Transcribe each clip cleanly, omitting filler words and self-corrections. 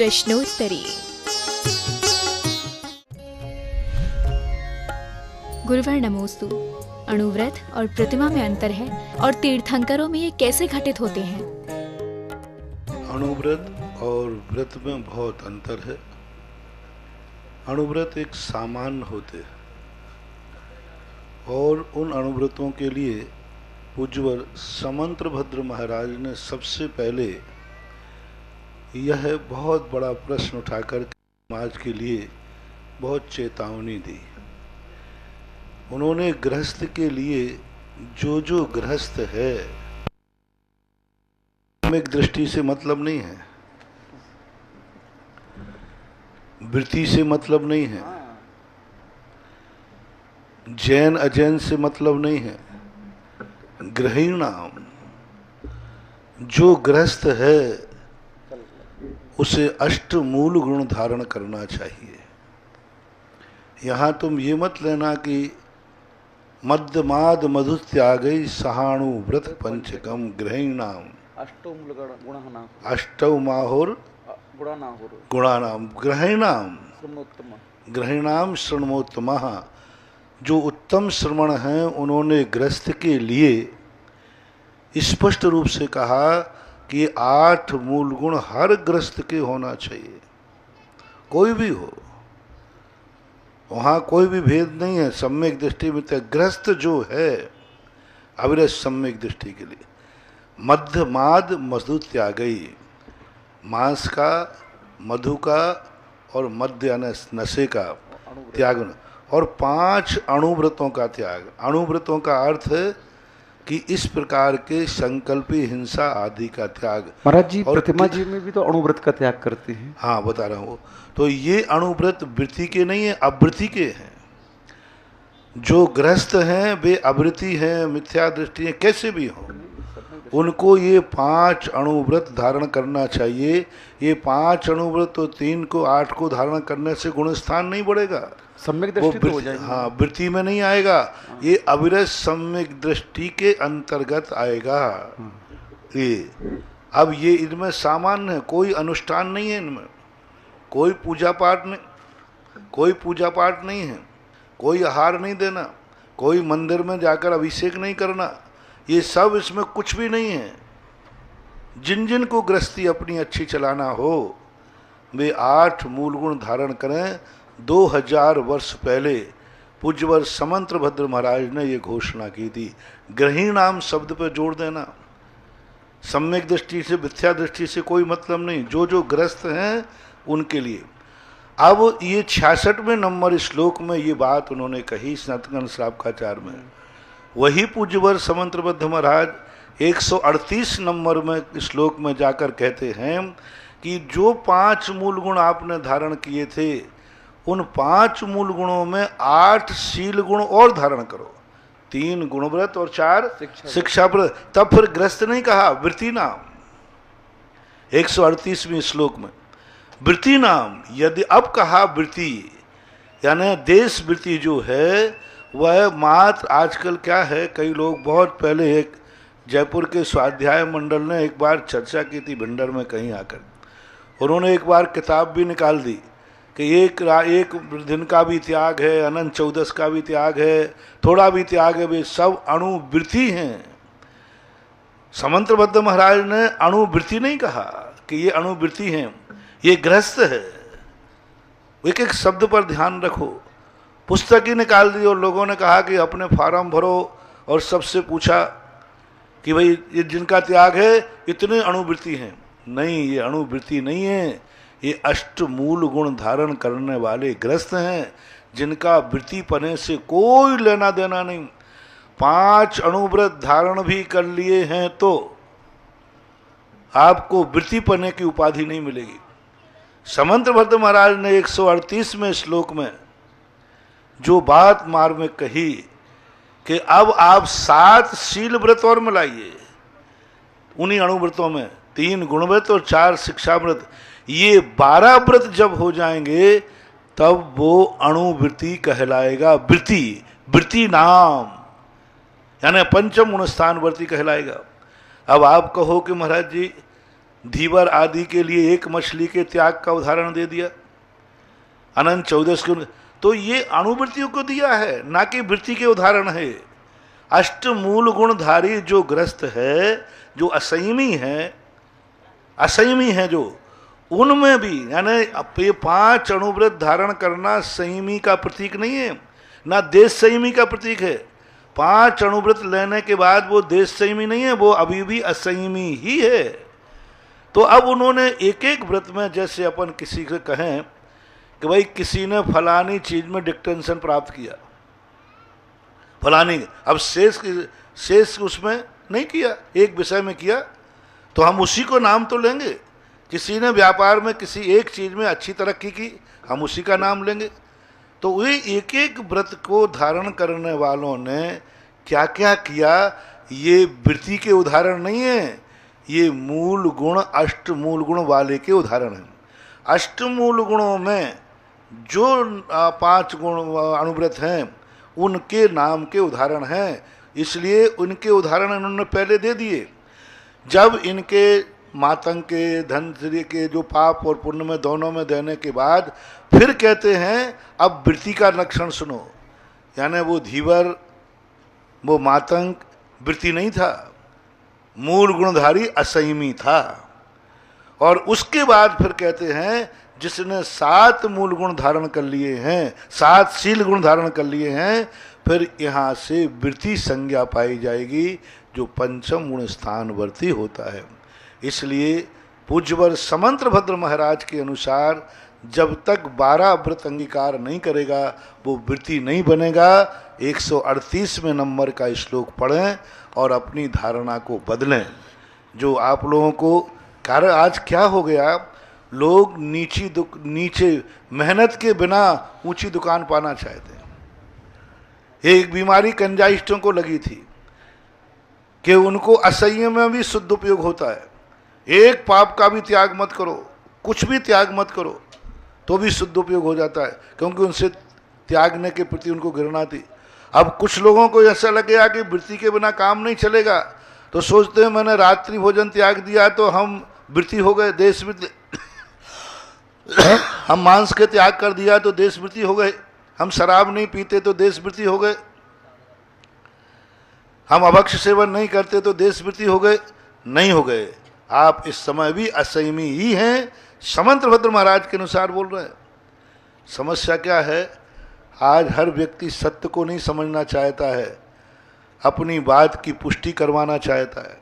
प्रश्नोत्तरी। गुरुवर नमोस्तु। अणुव्रत और प्रतिमा में अंतर है और तीर्थंकरों में ये कैसे घटित होते हैं? अणुव्रत और व्रत में बहुत अंतर है। अणुव्रत एक सामान्य होते हैं और उन अणुव्रतों के लिए पूज्यवर समंत्रभद्र महाराज ने सबसे पहले यह बहुत बड़ा प्रश्न उठाकर समाज के लिए बहुत चेतावनी दी। उन्होंने गृहस्थ के लिए जो गृहस्थ है, एक दृष्टि से मतलब नहीं है, वृत्ति से मतलब नहीं है, जैन अजैन से मतलब नहीं है। गृहीणाम, जो गृहस्थ है उसे अष्ट मूल गुण धारण करना चाहिए। यहां तुम ये मत लेना कि मध्यमाद मधु त्यागई सहाणु व्रत पंचकम गृहीणाम अष्टौ माहुर गुणानाम गृहीणाम श्रृणमोत्तमः। जो उत्तम श्रवण हैं उन्होंने गृहस्थ के लिए स्पष्ट रूप से कहा कि 8 मूल गुण हर गृहस्थ के होना चाहिए, कोई भी हो, वहाँ कोई भी भेद नहीं है। सम्यक दृष्टि में गृहस्थ जो है अविरत सम्यक दृष्टि के लिए मध्यमाद मधु त्यागई, मांस का, मधु का और मध्य यानी नशे का त्याग और 5 अणुव्रतों का त्याग। अणुव्रतों का अर्थ है कि इस प्रकार के संकल्पी हिंसा आदि का त्याग। महाराज जी प्रतिमा जी में भी तो अणुव्रत का त्याग करते हैं। हाँ बता रहा हूँ। तो ये अणुव्रत वृत्ति के नहीं है, अवृत्ति के हैं। जो गृहस्थ हैं वे अवृत्ति हैं, मिथ्या दृष्टि है, कैसे भी हो उनको ये 5 अणुव्रत धारण करना चाहिए। ये 5 अणुव्रत तो 3 को 8 को धारण करने से गुणस्थान नहीं बढ़ेगा, सम्यक दृष्टि तो हो जाएगी। हाँ, वृत्ति में नहीं आएगा, ये अविरत सम्यक दृष्टि के अंतर्गत आएगा। ये अब ये इनमें सामान्य है, कोई अनुष्ठान नहीं है इनमें, कोई पूजा पाठ नहीं, कोई पूजा पाठ नहीं है, कोई आहार नहीं देना, कोई मंदिर में जाकर अभिषेक नहीं करना, ये सब इसमें कुछ भी नहीं है। जिन जिन को गृहस्थी अपनी अच्छी चलाना हो वे 8 मूल गुण धारण करें। 2000 वर्ष पहले पूज्यवर समंत्रभद्र महाराज ने ये घोषणा की थी। गृहीणाम शब्द पर जोड़ देना, सम्यक दृष्टि से मिथ्या दृष्टि से कोई मतलब नहीं, जो गृहस्थ हैं उनके लिए। अब ये 66वें नंबर श्लोक में ये बात उन्होंने कही सनातन श्रावकाचार्य में। वही पूज्यवर समंत्रभद्र महाराज 138 नंबर में श्लोक में जाकर कहते हैं कि जो 5 मूल गुण आपने धारण किए थे उन 5 मूल गुणों में 8 शील गुण और धारण करो, 3 गुणव्रत और 4 शिक्षा व्रत। तब फिर ग्रस्त नहीं कहा, वृत्ति नाम। 138वें श्लोक में वृत्ति नाम, यदि अब कहा वृत्ति यानी देश वृत्ति जो है वह मात्र आजकल क्या है, कई लोग बहुत पहले एक जयपुर के स्वाध्याय मंडल ने एक बार चर्चा की थी भिंडर में कहीं आकर, उन्होंने एक बार किताब भी निकाल दी कि एक दिन का भी त्याग है, अनंत चौदस का भी त्याग है, थोड़ा भी त्याग है, वे सब अणुवृत्ति हैं। समंत्रभद्र महाराज ने अणुवृत्ति नहीं कहा कि ये अणुवृत्ति हैं, ये गृहस्थ है। एक एक शब्द पर ध्यान रखो। पुस्तक ही निकाल दी और लोगों ने कहा कि अपने फार्म भरो और सबसे पूछा कि भाई ये जिनका त्याग है इतने अणुवृत्ति हैं। नहीं, ये अणुवृत्ति नहीं है, ये अष्ट मूल गुण धारण करने वाले गृहस्थ हैं जिनका वृत्ति पने से कोई लेना देना नहीं। 5 अणुव्रत धारण भी कर लिए हैं तो आपको वृत्ति पने की उपाधि नहीं मिलेगी। समंत्रभद्र महाराज ने 138वें श्लोक में जो बात मार्ग में कही कि अब आप 7 शील व्रत और मिलाइए उन्हीं अणुव्रतों में, 3 गुणव्रत और 4 शिक्षा व्रत, ये 12 व्रत जब हो जाएंगे तब वो अणुवृत्ति कहलाएगा। वृत्ति नाम यानी पंचम गुण स्थान वृत्ति कहलाएगा। अब आप कहो कि महाराज जी धीवर आदि के लिए एक मछली के त्याग का उदाहरण दे दिया, अनंत 14 के। तो ये अणुवृत्तियों को दिया है, ना कि वृत्ति के उदाहरण है। अष्ट मूल गुणधारी जो ग्रस्त है, जो असंयमी है जो, उनमें भी यानी ये 5 अणुव्रत धारण करना संयमी का प्रतीक नहीं है, ना देश संयमी का प्रतीक है। 5 अणुव्रत लेने के बाद वो देश संयमी नहीं है, वो अभी भी असंयमी ही है। तो अब उन्होंने एक एक व्रत में, जैसे अपन किसी से कहें कि भाई किसी ने फलानी चीज में डिक्टेंशन प्राप्त किया, फलानी, अब शेष उसमें नहीं किया, एक विषय में किया, तो हम उसी को नाम तो लेंगे। किसी ने व्यापार में किसी एक चीज में अच्छी तरक्की की, हम उसी का नाम लेंगे। तो वे एक एक व्रत को धारण करने वालों ने क्या क्या किया, ये वृत्ति के उदाहरण नहीं है, ये मूल गुण, अष्ट मूल गुण वाले के उदाहरण हैं। अष्ट मूल गुणों में जो 5 गुण अणुव्रत हैं, उनके नाम के उदाहरण हैं, इसलिए उनके उदाहरण इन्होंने पहले दे दिए। जब इनके मातंग के, धनश्री के जो पाप और पुण्य में दोनों में देने के बाद फिर कहते हैं अब वृत्ति का लक्षण सुनो। यानी वो धीवर, वो मातंग वृत्ति नहीं था, मूल गुणधारी असंयमी था। और उसके बाद फिर कहते हैं जिसने 7 मूल गुण धारण कर लिए हैं, 7 शील गुण धारण कर लिए हैं, फिर यहाँ से वृत्ति संज्ञा पाई जाएगी, जो पंचम गुण स्थानवर्ती होता है। इसलिए पूज्यवर समंत्र भद्र महाराज के अनुसार जब तक 12 व्रत अंगीकार नहीं करेगा वो वृत्ति नहीं बनेगा। 138वें नंबर का श्लोक पढ़ें और अपनी धारणा को बदलें। जो आप लोगों को कारण आज क्या हो गया, लोग नीचे मेहनत के बिना ऊंची दुकान पाना चाहते हैं। एक बीमारी कंजाइस्टों को लगी थी कि उनको असंयम में भी शुद्ध उपयोग होता है। एक पाप का भी त्याग मत करो, कुछ भी त्याग मत करो, तो भी शुद्ध उपयोग हो जाता है, क्योंकि उनसे त्यागने के प्रति उनको घृणा थी। अब कुछ लोगों को ऐसा लगेगा कि वृत्ति के बिना काम नहीं चलेगा, तो सोचते हैं मैंने रात्रि भोजन त्याग दिया तो हम वृत्ति हो गए, देश वृत्ति। हम मांस के त्याग कर दिया तो देश वृत्ति हो गए, हम शराब नहीं पीते तो देश वृत्ति हो गए, हम अभक्ष सेवन नहीं करते तो देश वृत्ति हो गए। नहीं हो गए, आप इस समय भी असंयमी ही हैं, समंत्र भद्र महाराज के अनुसार बोल रहे हैं। समस्या क्या है, आज हर व्यक्ति सत्य को नहीं समझना चाहता है, अपनी बात की पुष्टि करवाना चाहता है।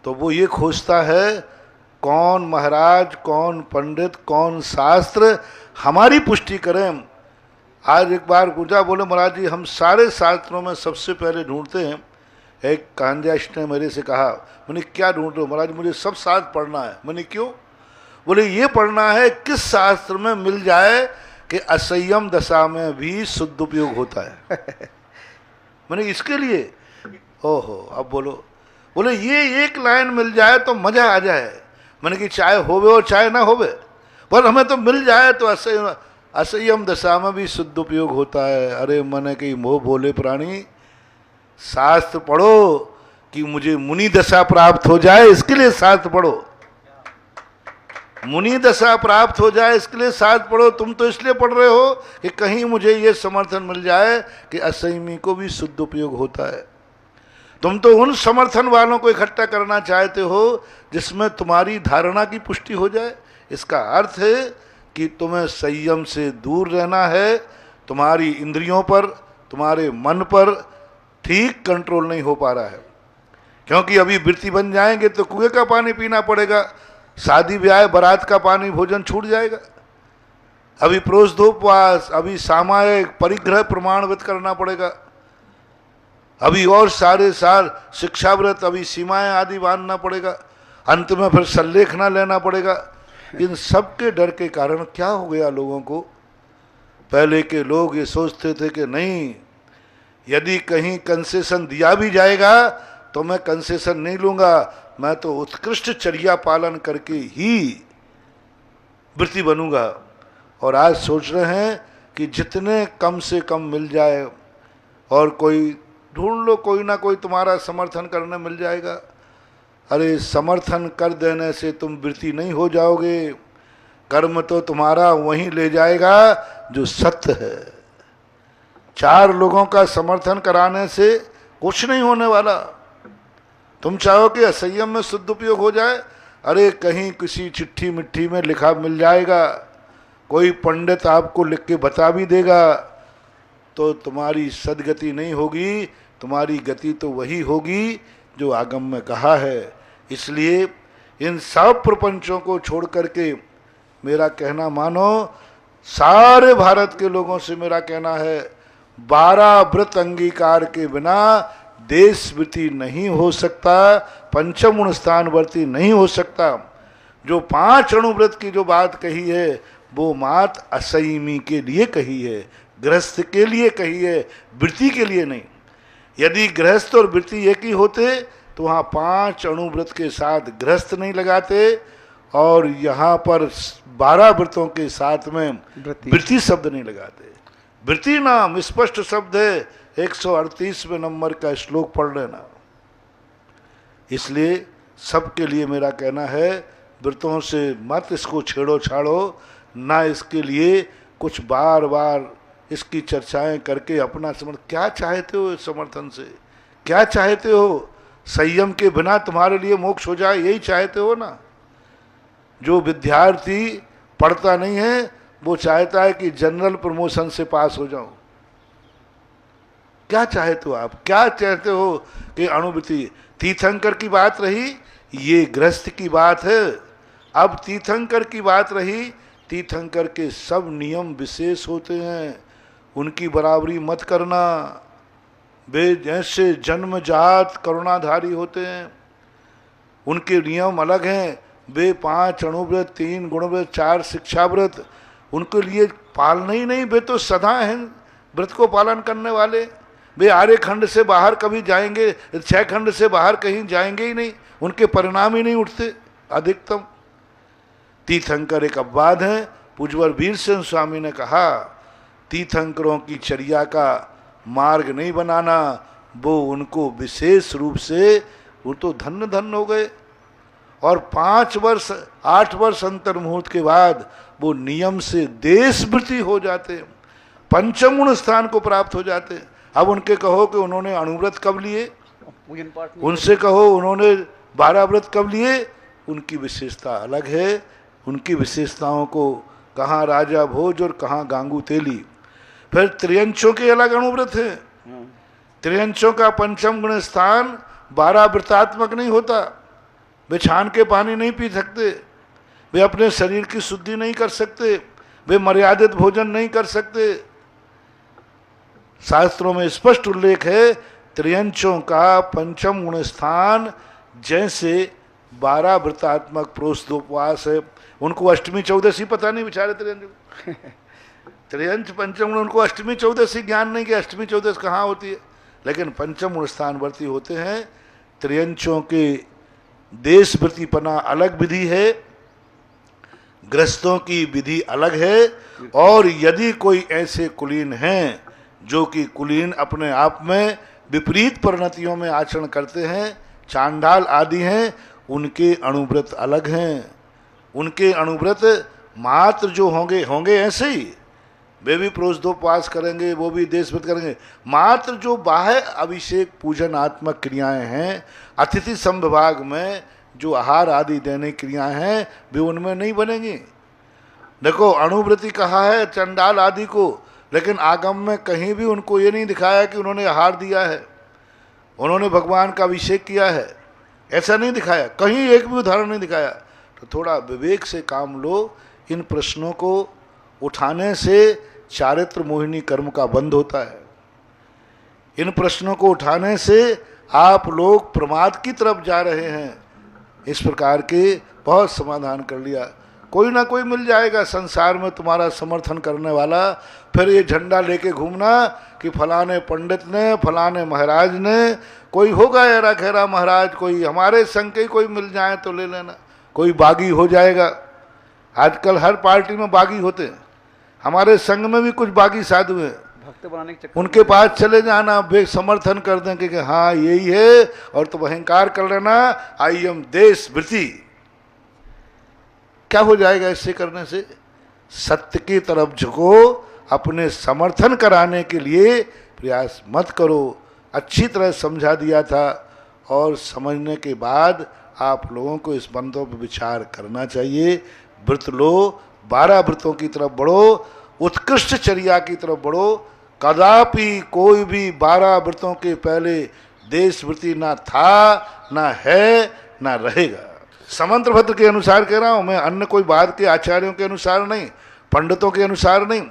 तो वो ये खोजता है कौन महाराज, कौन पंडित, कौन शास्त्र हमारी पुष्टि करें। आज एक बार पूछा, बोले महाराज जी हम सारे शास्त्रों में सबसे पहले ढूंढते हैं। एक कांजाइस्ट ने मेरे से कहा, मैंने क्या ढूंढ रहे हो महाराज, मुझे सब शास्त्र पढ़ना है। मैंने क्यों? बोले ये पढ़ना है किस शास्त्र में मिल जाए कि असंयम दशा में भी शुद्ध उपयोग होता है। मैंने इसके लिए, ओहो अब बोलो। बोले ये एक लाइन मिल जाए तो मजा आ जाए। मैंने कि चाहे होवे और चाहे ना होवे, पर हमें तो मिल जाए तो असंयम दशा में भी शुद्ध उपयोग होता है। अरे मैंने कि मोह भोले प्राणी, शास्त्र पढ़ो कि मुझे मुनि दशा प्राप्त हो जाए, इसके लिए शास्त्र पढ़ो। मुनि दशा प्राप्त हो जाए इसके लिए शास्त्र पढ़ो। तुम तो इसलिए पढ़ रहे हो कि कहीं मुझे ये समर्थन मिल जाए कि असंयमी को भी शुद्ध उपयोग होता है। तुम तो उन समर्थन वालों को इकट्ठा करना चाहते हो जिसमें तुम्हारी धारणा की पुष्टि हो जाए। इसका अर्थ है कि तुम्हें संयम से दूर रहना है, तुम्हारी इंद्रियों पर, तुम्हारे मन पर ठीक कंट्रोल नहीं हो पा रहा है। क्योंकि अभी वृत्ति बन जाएंगे तो कुएं का पानी पीना पड़ेगा, शादी ब्याह बारात का पानी भोजन छूट जाएगा। अभी प्रोषधोपवास, अभी सामायिक परिग्रह प्रमाणवित करना पड़ेगा, अभी और सारे साल शिक्षाव्रत, अभी सीमाएं आदि बांधना पड़ेगा, अंत में फिर सल्लेखना लेना पड़ेगा। इन सब के डर के कारण क्या हो गया लोगों को, पहले के लोग ये सोचते थे कि नहीं, यदि कहीं कंसेशन दिया भी जाएगा तो मैं कंसेशन नहीं लूंगा, मैं तो उत्कृष्ट चर्या पालन करके ही वृत्ति बनूंगा। और आज सोच रहे हैं कि जितने कम से कम मिल जाए, और कोई ढूंढ लो, कोई ना कोई तुम्हारा समर्थन करने मिल जाएगा। अरे समर्थन कर देने से तुम वृत्ति नहीं हो जाओगे, कर्म तो तुम्हारा वहीं ले जाएगा जो सत्य है। 4 लोगों का समर्थन कराने से कुछ नहीं होने वाला। तुम चाहो कि असंयम में शुद्ध उपयोग हो जाए, अरे कहीं किसी चिट्ठी मिट्ठी में लिखा मिल जाएगा, कोई पंडित आपको लिख के बता भी देगा, तो तुम्हारी सदगति नहीं होगी, तुम्हारी गति तो वही होगी जो आगम में कहा है। इसलिए इन सब प्रपंचों को छोड़ करके मेरा कहना मानो, सारे भारत के लोगों से मेरा कहना है, 12 व्रत अंगीकार के बिना देश वृत्ति नहीं हो सकता, पंचम गुण स्थान वर्ती नहीं हो सकता। जो 5 अणुव्रत की जो बात कही है वो मात असंयमी के लिए कही है, गृहस्थ के लिए कही है, वृत्ति के लिए नहीं। यदि गृहस्थ और वृत्ति एक ही होते तो वहाँ 5 अणुव्रत के साथ गृहस्थ नहीं लगाते और यहाँ पर 12 व्रतों के साथ में वृत्ति शब्द नहीं लगाते। वृत्ति नाम स्पष्ट शब्द है, 138वें नंबर का श्लोक पढ़ लेना। इसलिए सबके लिए मेरा कहना है, व्रतों से मत इसको छेड़ो छाड़ो, ना इसके लिए कुछ बार बार इसकी चर्चाएं करके अपना समर्थन। क्या चाहते हो समर्थन से, क्या चाहते हो? संयम के बिना तुम्हारे लिए मोक्ष हो जाए, यही चाहते हो ना? जो विद्यार्थी पढ़ता नहीं है वो चाहता है कि जनरल प्रमोशन से पास हो जाऊं। क्या चाहते हो आप? क्या चाहते हो कि अणुवृत्ति? तीर्थंकर की बात रही, ये गृहस्थ की बात है। अब तीर्थंकर की बात रही, तीर्थंकर के सब नियम विशेष होते हैं, उनकी बराबरी मत करना। वे जैसे जन्मजात करुणाधारी होते हैं, उनके नियम अलग हैं। वे 5 अणुव्रत, 3 गुणव्रत, 4 शिक्षाव्रत, उनके लिए पालना ही नहीं, वे तो सदा हैं व्रत को पालन करने वाले। वे आर्य खंड से बाहर कभी जाएंगे, 6 खंड से बाहर कहीं जाएंगे ही नहीं, उनके परिणाम ही नहीं उठते अधिकतम। तीर्थंकर एक अपवाद है। पूज्यवर वीरसेन स्वामी ने कहा, तीर्थंकरों की चर्या का मार्ग नहीं बनाना, वो उनको विशेष रूप से, वो तो धन्य धन्य हो गए। और 5 वर्ष 8 वर्ष अंतर मुहूर्त के बाद वो नियम से देशवृत्ति हो जाते, पंचम गुण स्थान को प्राप्त हो जाते। अब उनके कहो कि उन्होंने अणुव्रत कब लिए, उनसे कहो उन्होंने 12 व्रत कब लिए, उनकी विशेषता अलग है। उनकी विशेषताओं को कहाँ राजा भोज और कहाँ गांगू तेली। फिर त्रियंचों के अलग अणुव्रत हैं। त्रियंचों का पंचम गुण स्थान 12 व्रतात्मक नहीं होता। वे छान के पानी नहीं पी सकते, वे अपने शरीर की शुद्धि नहीं कर सकते, वे मर्यादित भोजन नहीं कर सकते। शास्त्रों में स्पष्ट उल्लेख है, त्रियंचों का पंचम गुण स्थान जैसे 12 व्रतात्मक प्रोषोपवास है। उनको अष्टमी चौदशी पता नहीं बेचारे त्रियंच पंचम गुण, उनको अष्टमी चौदशी ज्ञान नहीं कि अष्टमी चौदश कहाँ होती है, लेकिन पंचम गुण स्थानवर्ती होते हैं। त्रियंचों के देशवृत्तिपना अलग विधि है, गृहस्थों की विधि अलग है। और यदि कोई ऐसे कुलीन हैं जो कि कुलीन अपने आप में विपरीत परिणतियों में आचरण करते हैं, चांडाल आदि हैं, उनके अणुव्रत अलग हैं। उनके अणुव्रत मात्र जो होंगे ऐसे ही, वे भी प्रोषदोपवास करेंगे, वो भी देशव्रत करेंगे। मात्र जो बाह्य अभिषेक पूजनात्मक क्रियाएं हैं, अतिथि संविभाग में जो आहार आदि देने क्रियाएं हैं, वे उनमें नहीं बनेंगी। देखो, अणुव्रति कहा है चंडाल आदि को, लेकिन आगम में कहीं भी उनको ये नहीं दिखाया कि उन्होंने आहार दिया है, उन्होंने भगवान का अभिषेक किया है, ऐसा नहीं दिखाया, कहीं एक भी उदाहरण नहीं दिखाया। तो थोड़ा विवेक से काम लो। इन प्रश्नों को उठाने से चारित्र मोहिनी कर्म का बंध होता है। इन प्रश्नों को उठाने से आप लोग प्रमाद की तरफ जा रहे हैं। इस प्रकार के बहुत समाधान कर लिया, कोई ना कोई मिल जाएगा संसार में तुम्हारा समर्थन करने वाला। फिर ये झंडा लेके घूमना कि फलाने पंडित ने, फलाने महाराज ने, कोई होगा एरा खेरा महाराज, कोई हमारे संग के कोई मिल जाए तो ले लेना, कोई बागी हो जाएगा। आजकल हर पार्टी में बागी होते हैं, हमारे संघ में भी कुछ बागी साधु हैं, भक्त बनाने के चक्कर उनके पास चले जाना, वे समर्थन कर दें कि हाँ यही है, और तुम अहंकार कर लेना आई एम देश वृत्ति। क्या हो जाएगा इससे करने से? सत्य की तरफ झुको, अपने समर्थन कराने के लिए प्रयास मत करो। अच्छी तरह समझा दिया था, और समझने के बाद आप लोगों को इस बंदों पर विचार करना चाहिए। व्रत लो, 12 व्रतों की तरफ बढ़ो, उत्कृष्ट चर्या की तरफ बढ़ो। कदापि कोई भी 12 व्रतों के पहले देशवृत्ति ना था, ना है, ना रहेगा। समंत्रभद्र के अनुसार कह रहा हूं मैं, अन्य कोई बाद के आचार्यों के अनुसार नहीं, पंडितों के अनुसार नहीं।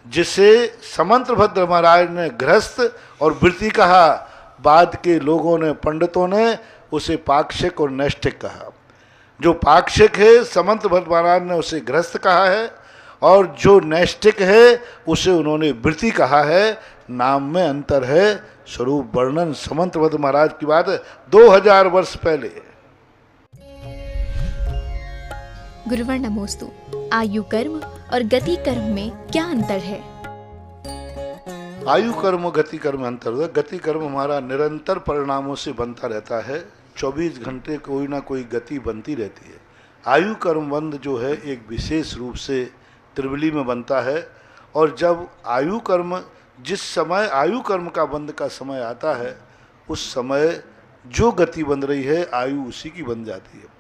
जिसे समंत्रभद्र महाराज ने गृहस्थ और वृत्ति कहा, बाद के लोगों ने, पंडितों ने उसे पाक्षिक और नैष्ठिक कहा। जो पाक्षिक है समंत्रभद्र महाराज ने उसे गृहस्थ कहा है, और जो नैष्ठिक है उसे उन्होंने वृत्ति कहा है। नाम में अंतर है, स्वरूप वर्णन समंत्रभद्र महाराज की बात है 2000 वर्ष पहले। गुरुवर नमोस्तु। आयु कर्म और गति कर्म में क्या अंतर है? आयु कर्म गति कर्म अंतर होता है। गति कर्म हमारा निरंतर परिणामों से बनता रहता है, 24 घंटे कोई ना कोई गति बनती रहती है। आयु कर्म बंध जो है एक विशेष रूप से त्रिवली में बनता है, और जब आयु कर्म, जिस समय आयु कर्म का बंध का समय आता है, उस समय जो गति बन रही है आयु उसी की बन जाती है।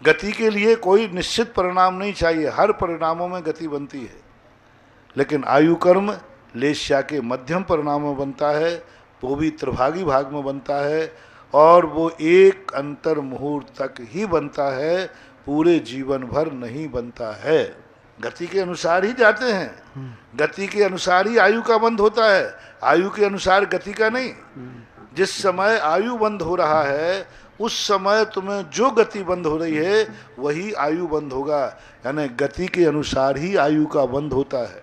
गति के लिए कोई निश्चित परिणाम नहीं चाहिए, हर परिणामों में गति बनती है। लेकिन आयु कर्म लेश्या के मध्यम परिणाम में बनता है, वो भी त्रिभागी भाग में बनता है, और वो एक अंतर मुहूर्त तक ही बनता है, पूरे जीवन भर नहीं बनता है। गति के अनुसार ही जाते हैं, गति के अनुसार ही आयु का बंध होता है, आयु के अनुसार गति का नहीं। जिस समय आयु बंध हो रहा है उस समय तुम्हें जो गति बंद हो रही है वही आयु बंद होगा, यानी गति के अनुसार ही आयु का बंध होता है।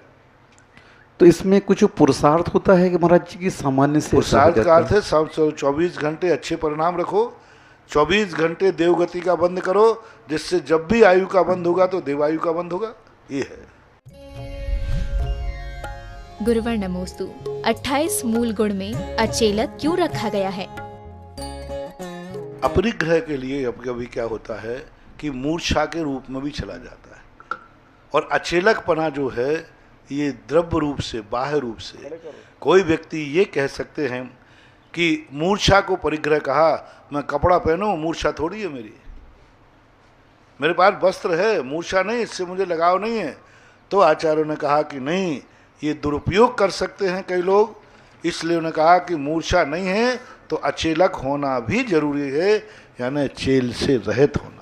तो इसमें कुछ पुरुषार्थ होता है कि महाराज जी की सामान्य से पुरुषार्थ का अर्थ है 24 घंटे अच्छे परिणाम रखो, 24 घंटे देवगति का बंद करो, जिससे जब भी आयु का बंद होगा तो देवायु का बंद होगा। ये है गुरुवर नमोस्तु। 28 मूल गुण में अचेलक क्यों रखा गया है? अपरिग्रह के लिए अब कभी क्या होता है कि मूर्छा के रूप में भी चला जाता है, और अचेलकपना जो है ये द्रव्य रूप से, बाह्य रूप से। कोई व्यक्ति ये कह सकते हैं कि मूर्छा को परिग्रह कहा, मैं कपड़ा पहनूं मूर्छा थोड़ी है मेरी, मेरे पास वस्त्र है, मूर्छा नहीं, इससे मुझे लगाव नहीं है। तो आचार्यों ने कहा कि नहीं, ये दुरुपयोग कर सकते हैं कई लोग, इसलिए उन्होंने कहा कि मूर्छा नहीं है तो अचेलक होना भी जरूरी है, यानी चेल से रहित होना।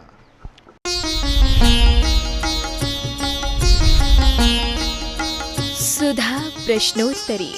सुधा प्रश्नोत्तरी।